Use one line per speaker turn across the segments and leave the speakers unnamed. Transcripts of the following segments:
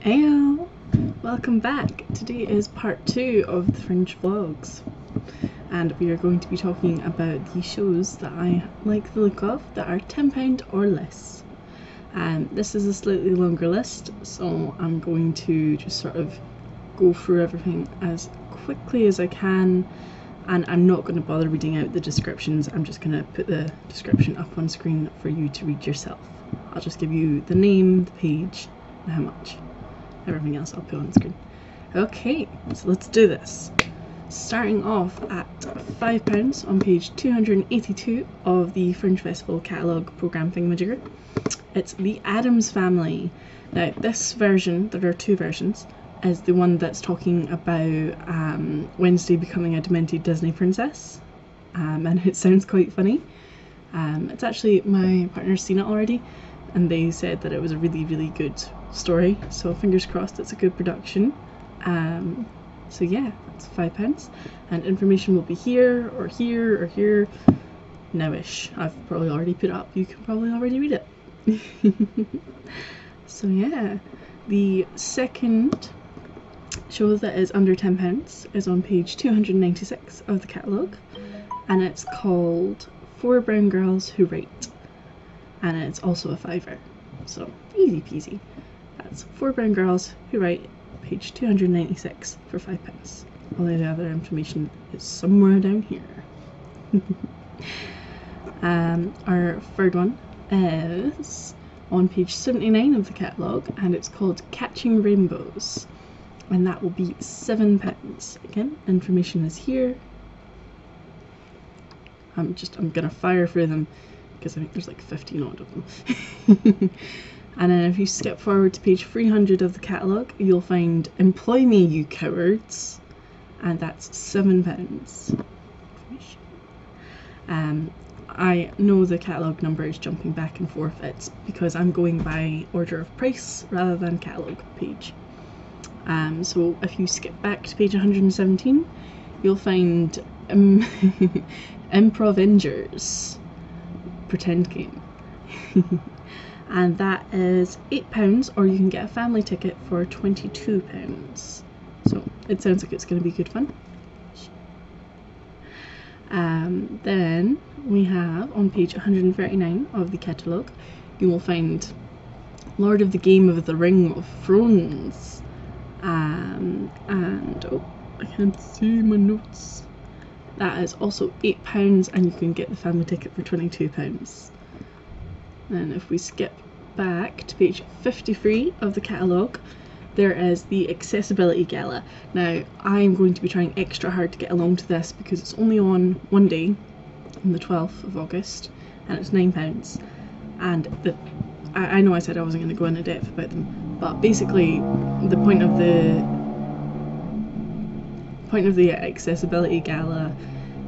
Heyo! Welcome back! Today is part 2 of the Fringe vlogs, and we are going to be talking about the shows that I like the look of that are £10 or less. This is a slightly longer list, so I'm going to just sort of go through everything as quickly as I can, and I'm not going to bother reading out the descriptions. I'm just going to put the description up on screen for you to read yourself. I'll just give you the name, the page, and how much. Everything else I'll put on screen. Okay, so let's do this. Starting off at £5 on page 282 of the Fringe Festival catalogue programme thingamajigger. It's The Addams Family. Now this version, there are two versions, is the one that's talking about Wednesday becoming a demented Disney princess, and it sounds quite funny. It's actually, my partner's seen it already, and they said that it was a really good story, so fingers crossed it's a good production. So yeah, that's £5, and information will be here or here or here nowish. I've probably already put it up, you can probably already read it. So yeah, the second show that is under £10 is on page 296 of the catalogue, and it's called 4 Brown Girls Who Write, and it's also a £5, so easy peasy. That's 4 Brown Girls Who Write, page 296 for £5. All the other information is somewhere down here. Our third one is on page 79 of the catalogue, and it's called Catching Rainbows, and that will be £7. Again, information is here. I'm gonna fire through them because I think there's like 15 odd of them. And then if you skip forward to page 300 of the catalogue, you'll find Employ Me, You Cowards, and that's £7. I know the catalogue number is jumping back and forth. It's because I'm going by order of price rather than catalogue page. So if you skip back to page 117, you'll find Improvengers, pretend game. And that is £8, or you can get a family ticket for £22. So it sounds like it's going to be good fun. Then we have on page 139 of the catalogue, you will find Lord of the Game of the Ring of Thrones. And oh, I can't see my notes. That is also £8, and you can get the family ticket for £22. And if we skip back to page 53 of the catalogue, there is the Accessibility Gala. Now, I'm going to be trying extra hard to get along to this because it's only on one day, on the 12th of August, and it's £9. And I know I said I wasn't going to go into depth about them, but basically the point of the Accessibility Gala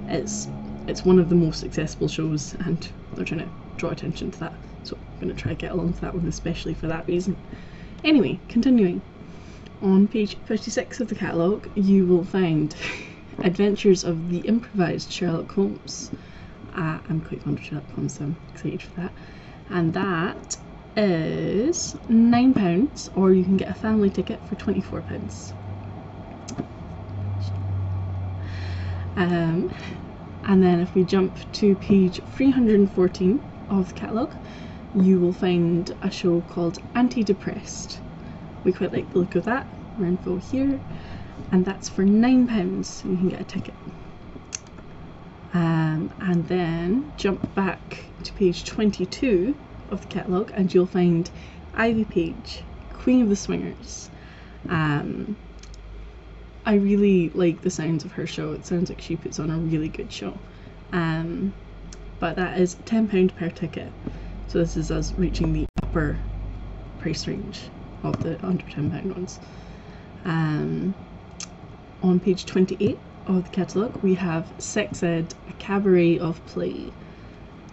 is it's one of the most accessible shows, and they're trying to draw attention to that, so I'm going to try to get along to that one especially for that reason. Anyway, continuing. On page 56 of the catalogue, you will find Adventures of the Improvised Sherlock Holmes. I'm quite fond of Sherlock Holmes, so I'm excited for that. And that is £9, or you can get a family ticket for £24. And then if we jump to page 314 of the catalogue, you will find a show called Anti-Depressed. We quite like the look of that. More info here, and that's for £9, so you can get a ticket. And then jump back to page 22 of the catalogue, and you'll find Ivy Page, Queen of the Swingers. I really like the sounds of her show. It sounds like she puts on a really good show. But that is £10 per ticket. So this is us reaching the upper price range of the under £10 ones. On page 28 of the catalogue, we have Sex Ed, A Cabaret of Play,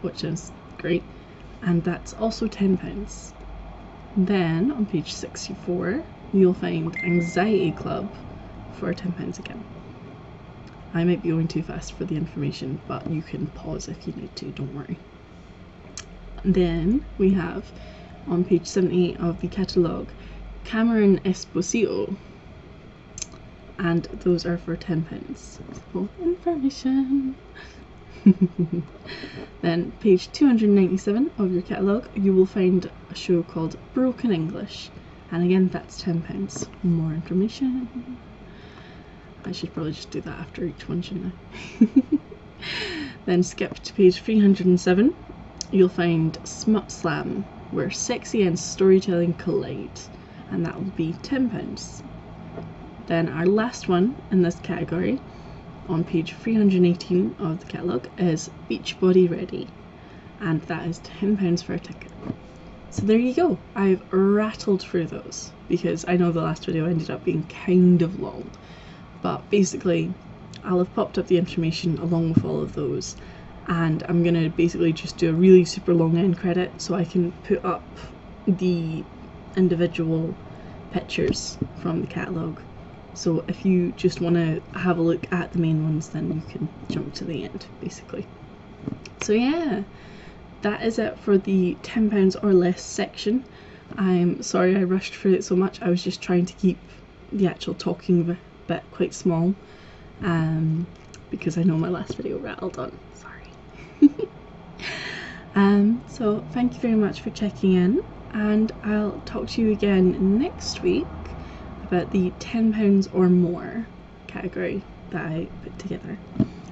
which is great, and that's also £10. Then on page 64, you'll find Anxiety Club for £10 again. I might be going too fast for the information, but you can pause if you need to, don't worry. Then we have on page 78 of the catalogue Cameron Esposito, and those are for £10. So information. Then page 297 of your catalogue, you will find a show called Broken English, and again that's £10. More information. I should probably just do that after each one, shouldn't I? Then skip to page 307, you'll find Smut Slam, where sexy and storytelling collide, and that will be £10. Then our last one in this category, on page 318 of the catalogue, is Beach Body Ready, and that is £10 for a ticket. So there you go. I've rattled through those because I know the last video ended up being kind of long, but basically I'll have popped up the information along with all of those, and I'm gonna basically just do a really super long end credit so I can put up the individual pictures from the catalogue. So if you just want to have a look at the main ones, then you can jump to the end, basically. So yeah, that is it for the £10 or less section. I'm sorry I rushed through it so much. I was just trying to keep the actual talking bit quite small, because I know my last video rattled on. Sorry. So thank you very much for checking in, and I'll talk to you again next week about the £10 or more category that I put together.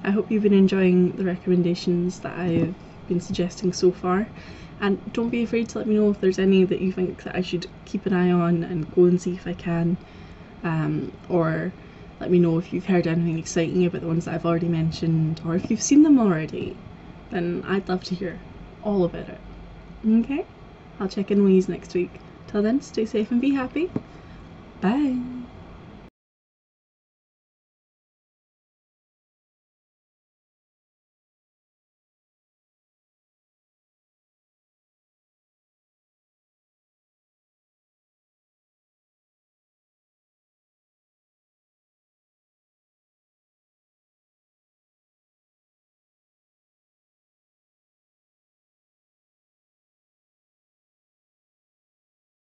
I hope you've been enjoying the recommendations that I've been suggesting so far, and don't be afraid to let me know if there's any that you think that I should keep an eye on and go and see if I can, or let me know if you've heard anything exciting about the ones that I've already mentioned, or if you've seen them already, then I'd love to hear all about it. Okay? I'll check in with you next week. Till then, stay safe and be happy. Bye!